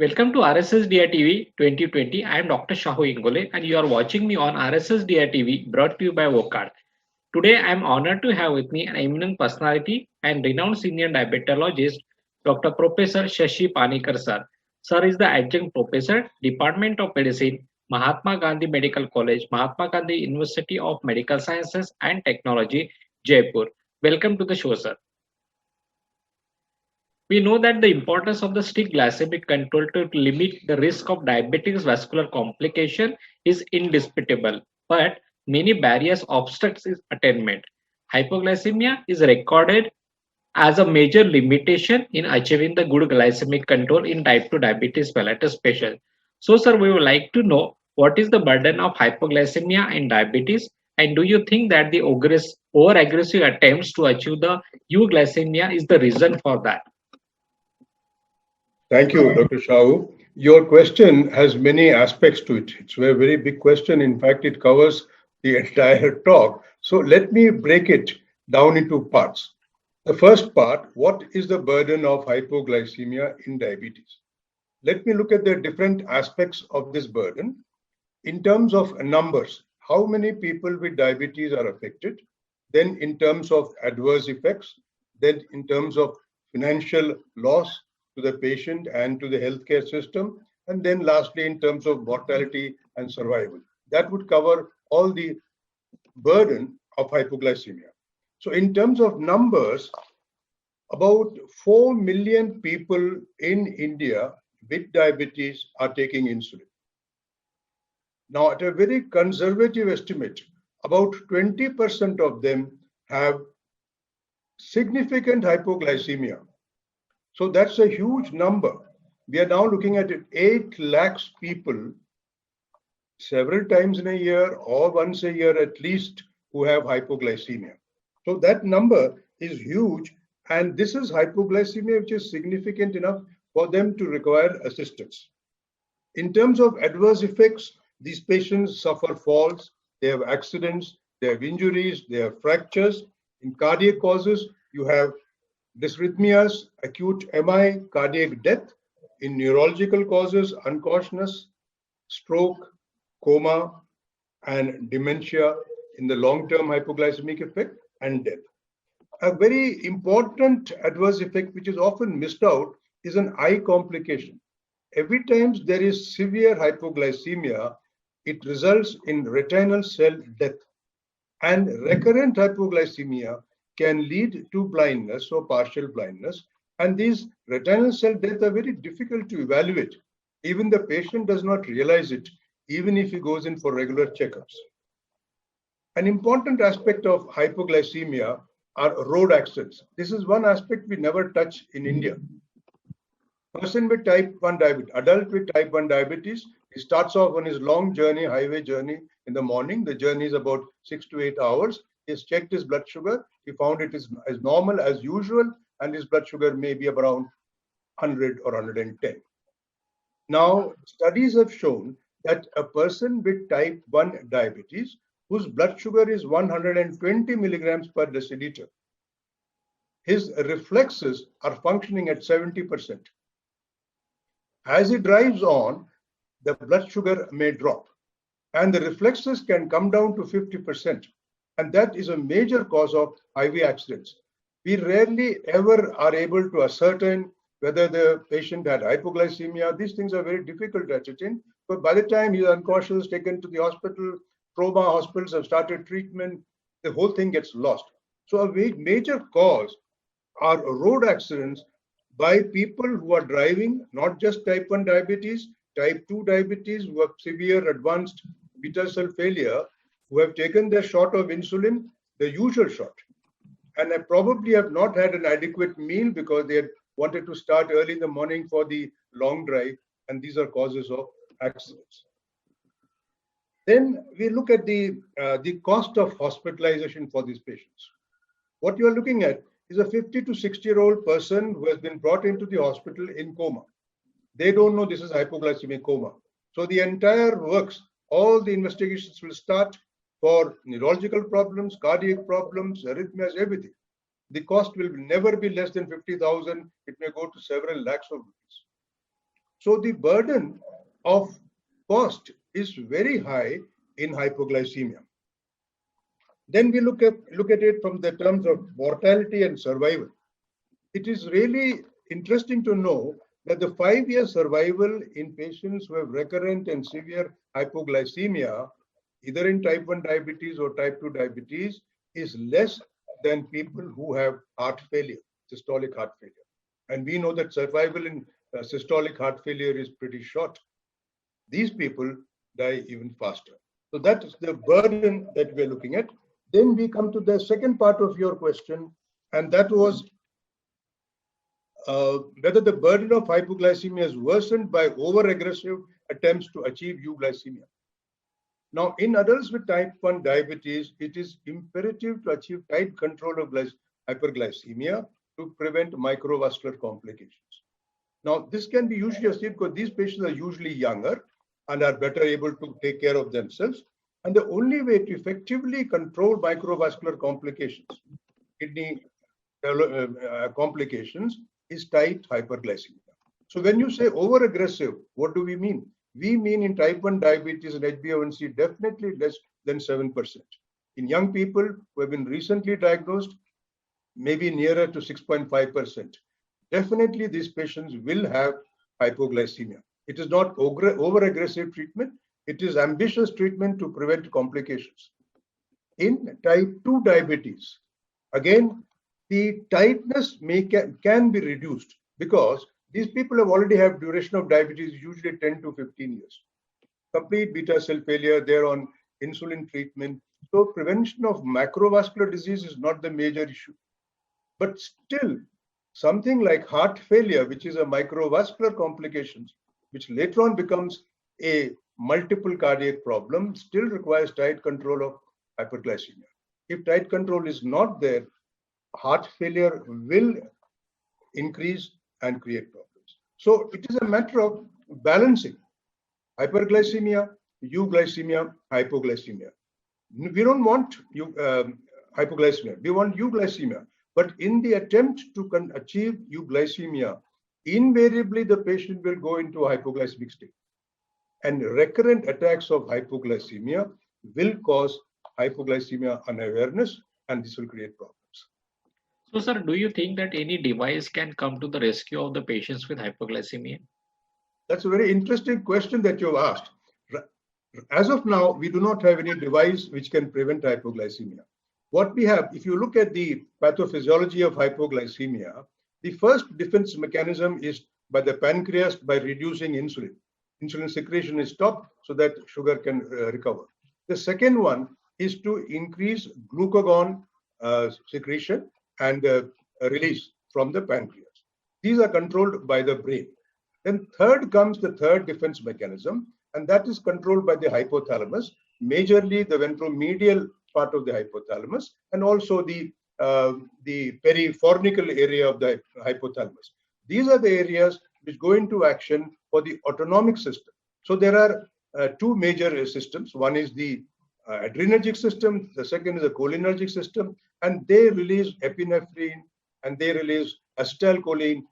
Welcome to RSSDI TV 2020. I am Dr. Shahu Ingole and you are watching me on RSSDI TV brought to you by Vocard. Today I am honored to have with me an eminent personality and renowned senior diabetologist, Dr. Professor Shashi Panikar sir. Sir is the adjunct professor, Department of Medicine, Mahatma Gandhi Medical College, Mahatma Gandhi University of Medical Sciences and Technology, Jaipur. Welcome to the show, sir. We know that the importance of the strict glycemic control to limit the risk of diabetic vascular complication is indisputable, but many barriers obstructs its attainment. Hypoglycemia is recorded as a major limitation in achieving the good glycemic control in type 2 diabetes mellitus patients. So, sir, we would like to know what is the burden of hypoglycemia in diabetes, and do you think that the over-aggressive attempts to achieve the euglycemia is the reason for that? Thank you, Dr. Shahu. Your question has many aspects to it. It's a very big question. In fact, it covers the entire talk. So let me break it down into parts. The first part, what is the burden of hypoglycemia in diabetes? Let me look at the different aspects of this burden. In terms of numbers, how many people with diabetes are affected? Then in terms of adverse effects, then in terms of financial loss to the patient and to the healthcare system, and then lastly in terms of mortality and survival. That would cover all the burden of hypoglycemia. So in terms of numbers, about 4 million people in India with diabetes are taking insulin. Now, at a very conservative estimate, about 20% of them have significant hypoglycemia. So that's a huge number. We are now looking at 8 lakhs people several times in a year or once a year at least who have hypoglycemia. So that number is huge, and this is hypoglycemia which is significant enough for them to require assistance. In terms of adverse effects, these patients suffer falls, they have accidents, they have injuries, they have fractures. In cardiac causes, you have dysrhythmias, acute MI, cardiac death. In neurological causes, unconsciousness, stroke, coma, and dementia in the long-term hypoglycemic effect, and death. A very important adverse effect which is often missed out is an eye complication. Every time there is severe hypoglycemia, it results in retinal cell death. And recurrent hypoglycemia can lead to blindness or partial blindness. And these retinal cell death are very difficult to evaluate. Even the patient does not realize it, even if he goes in for regular checkups. An important aspect of hypoglycemia are road accidents. This is one aspect we never touch in India. Person with type 1 diabetes, adult with type 1 diabetes, he starts off on his long journey, highway journey in the morning. The journey is about 6 to 8 hours. He's checked his blood sugar. He found it is as normal as usual, and his blood sugar may be around 100 or 110. Now, studies have shown that a person with type 1 diabetes, whose blood sugar is 120 milligrams per deciliter, his reflexes are functioning at 70%. As he drives on, the blood sugar may drop, and the reflexes can come down to 50%. And that is a major cause of highway accidents. We rarely ever are able to ascertain whether the patient had hypoglycemia. These things are very difficult to ascertain. But by the time he is unconscious, taken to the hospital, trauma hospitals have started treatment, the whole thing gets lost. So a major cause are road accidents by people who are driving, not just type 1 diabetes, type 2 diabetes, who have severe advanced beta cell failure, who have taken their shot of insulin, the usual shot, and I probably have not had an adequate meal because they had wanted to start early in the morning for the long drive, and these are causes of accidents. Then we look at the cost of hospitalization for these patients. What you are looking at is a 50 to 60-year-old person who has been brought into the hospital in coma. They don't know this is hypoglycemic coma. So the entire works, all the investigations will start for neurological problems, cardiac problems, arrhythmias, everything. The cost will never be less than 50,000. It may go to several lakhs of rupees. So the burden of cost is very high in hypoglycemia. Then we look at it from the terms of mortality and survival. It is really interesting to know that the 5-year survival in patients who have recurrent and severe hypoglycemia, either in type 1 diabetes or type 2 diabetes, is less than people who have heart failure, systolic heart failure. And we know that survival in systolic heart failure is pretty short. These people die even faster. So that is the burden that we're looking at. Then we come to the second part of your question, and that was whether the burden of hypoglycemia is worsened by over-aggressive attempts to achieve euglycemia. Now, in adults with type 1 diabetes, it is imperative to achieve tight control of hyperglycemia to prevent microvascular complications. Now, this can be usually achieved because these patients are usually younger and are better able to take care of themselves. And the only way to effectively control microvascular complications, kidney complications, is tight hyperglycemia. So when you say over-aggressive, what do we mean? We mean in type 1 diabetes and HbA1c definitely less than 7%. In young people who have been recently diagnosed, maybe nearer to 6.5%. Definitely these patients will have hypoglycemia. It is not over-aggressive treatment. It is ambitious treatment to prevent complications. In type 2 diabetes, again, the tightness can be reduced because these people have already have duration of diabetes, usually 10 to 15 years. Complete beta cell failure, they're on insulin treatment. So prevention of macrovascular disease is not the major issue. But still, something like heart failure, which is a microvascular complications, which later on becomes a multiple cardiac problem, still requires tight control of hyperglycemia. If tight control is not there, heart failure will increase and create problems. So it is a matter of balancing hyperglycemia, euglycemia, hypoglycemia. We don't want hypoglycemia, we want euglycemia. But in the attempt to achieve euglycemia, invariably the patient will go into hypoglycemic state. And recurrent attacks of hypoglycemia will cause hypoglycemia unawareness, and this will create problems. So, sir, do you think that any device can come to the rescue of the patients with hypoglycemia? That's a very interesting question that you've asked. As of now, we do not have any device which can prevent hypoglycemia. What we have, if you look at the pathophysiology of hypoglycemia, the first defense mechanism is by the pancreas by reducing insulin. Insulin secretion is stopped so that sugar can recover. The second one is to increase glucagon secretion and release from the pancreas. These are controlled by the brain. Then third comes the third defense mechanism, and that is controlled by the hypothalamus, majorly the ventromedial part of the hypothalamus, and also the perifornical area of the hypothalamus. These are the areas which go into action for the autonomic system. So there are two major systems. One is the adrenergic system, the second is the cholinergic system, and they release epinephrine and they release acetylcholine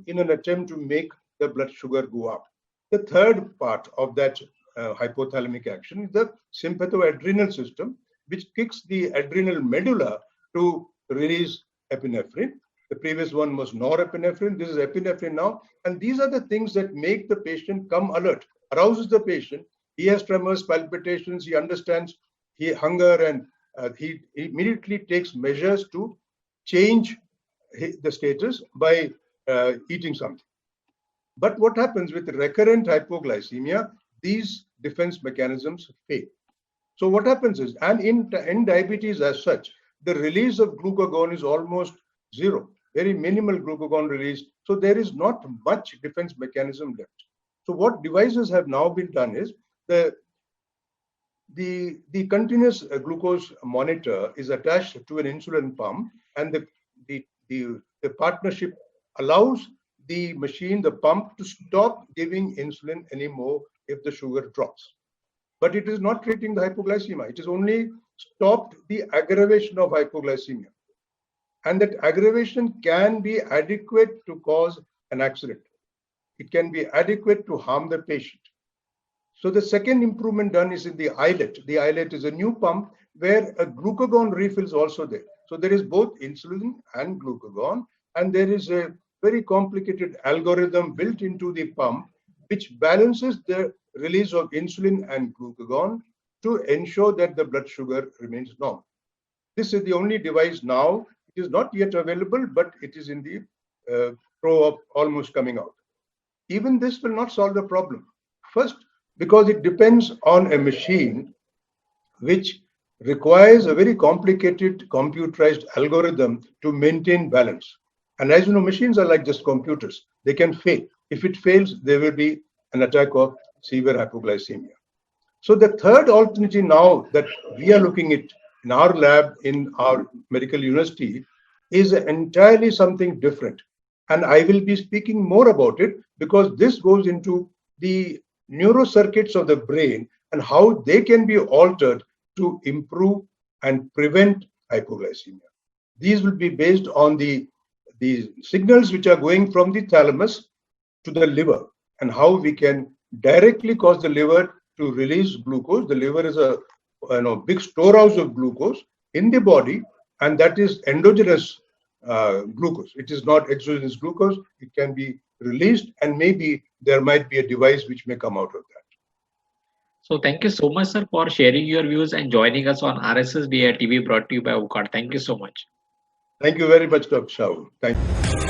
in an attempt to make the blood sugar go up. The third part of that hypothalamic action is the sympathoadrenal system, which kicks the adrenal medulla to release epinephrine. The previous one was norepinephrine. This is epinephrine now. And these are the things that make the patient come alert, arouses the patient. He has tremors, palpitations, he understands hunger, and he immediately takes measures to change the status by eating something. But what happens with recurrent hypoglycemia, these defense mechanisms fail. So what happens is, and in diabetes as such, the release of glucagon is almost zero, very minimal glucagon release. So there is not much defense mechanism left. So what devices have now been done is the continuous glucose monitor is attached to an insulin pump, and the partnership allows the machine, the pump, to stop giving insulin anymore if the sugar drops. But it is not treating the hypoglycemia. It is only stopped the aggravation of hypoglycemia. And that aggravation can be adequate to cause an accident. it can be adequate to harm the patient. So the second improvement done is in the islet. The islet is a new pump where a glucagon refill is also there. So there is both insulin and glucagon, and there is a very complicated algorithm built into the pump which balances the release of insulin and glucagon to ensure that the blood sugar remains normal. This is the only device now. It is not yet available, but it is in the pro of almost coming out. Even this will not solve the problem. First, because it depends on a machine which requires a very complicated computerized algorithm to maintain balance. And as you know, machines are like just computers. They can fail. If it fails, there will be an attack of severe hypoglycemia. So the third alternative now that we are looking at in our lab, in our medical university, is entirely something different. And I will be speaking more about it because this goes into the neurocircuits of the brain and how they can be altered to improve and prevent hypoglycemia. These will be based on the signals which are going from the thalamus to the liver and how we can directly cause the liver to release glucose. The liver is a big storehouse of glucose in the body, and that is endogenous glucose. It is not exogenous glucose. It can be released, and maybe there might be a device which may come out of that. So thank you so much, sir, for sharing your views and joining us on RSSDI TV brought to you by WOCARD. Thank you so much. Thank you very much, Dr. Shaul. Thank you.